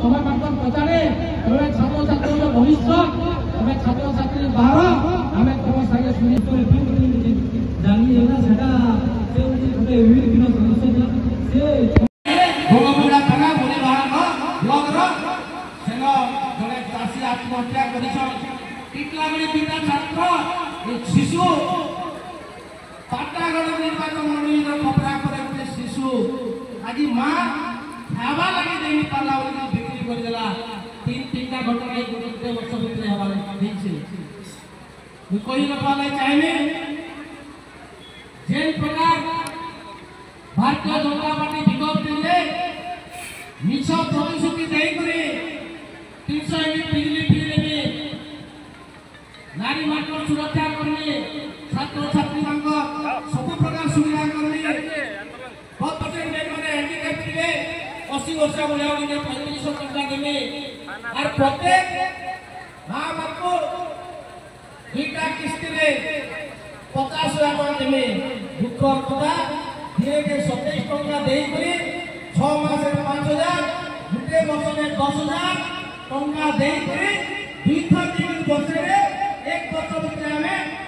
तुम्हें बर्तन पचारे तुम्हें छात्र छात्री भविष्य तुम्हें छात्र छात्री बाहर आम तुम सागे सुनी जानी सेटा से गोटे विभिन्न सदस्य से भोगमुड़ा थाना बोली बाहर ब्लॉक रो सेनो जने चासी आत्महत्या करिछन टिटलागड़ी पिता छात्र शिशु पाटागढ़ निर्वाचन मंडली खबरा पर गोटे शिशु आज माँ खावा लगे देनी पाला बोली बिक्री कर देला तीन घटना गोटे वर्ष भितर हवा मुझे कही रखा चाहिए जेन प्रकार भारतीय जनता पार्टी विज्ञप्ति दे मिछ प्रतिश्रुति देकर 300 यूनिट बिजली फ्री देवे नारी मान सुरक्षा करने छात्र छात्री सब प्रकार सुविधा करने बहुत परसेंट मैंने हैंडीकैप थे 80 वर्ष बुढ़ा 3500 टका देवे और प्रत्येक माँ बाप को दुईटा किस्ती 50,000 देवे दुख कथा धीरे धीरे 27 टका देकर 6 मास 5,000 गोटे वर्ष 10,000 टका देकर 2 वर्ष एक वर्ष भितर आम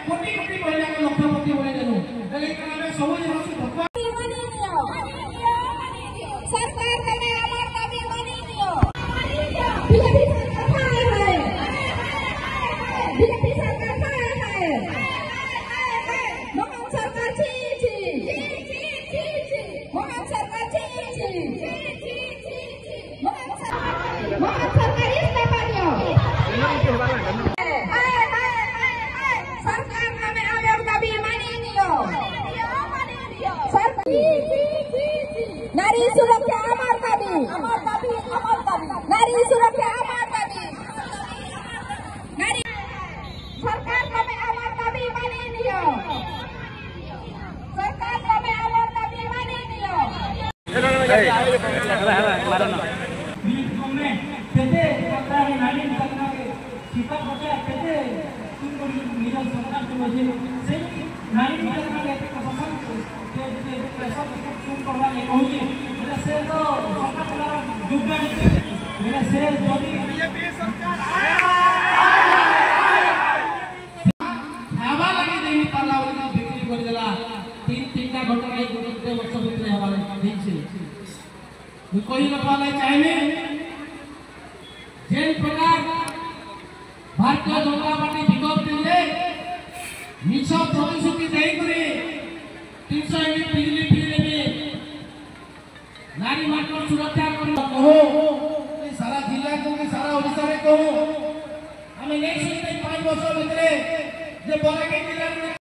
कोटी कोटी महिला लक्षपति बन देलु सब जिन सरकार तमे आमार दाबी मानी दियो बीजेपी सरकार है मोहन सरकार मोहन सरकार इस्तीफा दियो सरकार तमे आमार दाबी मानी दियो नारी सुरक्षा आमार दाबी नारी सुरक्षा आमार दाबी नारी सरकार तमे आमार दाबी मानी दियो सरकार तमे आमार दाबी मानी दियो केते सरकार नारी सरकार के सीता पटे केते तुम निज सरकार के मजे से नारी सरकार के पसंद के पैसा तुम करवा ले कहूची मेरा से तो सरकार योगदान मेरा से जदी बीजेपी सरकार खावा लगे देनी पाला बोली बिक्री कर देला तीन घटना गोटे वर्ष भितर हवा मुझे कही रखा चाहिए जेन प्रकार भारतीय जनता पार्टी विज्ञप्ति दे मिछ प्रतिश्रुति देकर 300 यूनिट बिजली फ्री देवे नारी मान सुरक्षा करने सारा जिला को सारा ओडिशा में कहूँ आम नेक्स्ट 5 वर्ष भितर जे बरगड़ जिला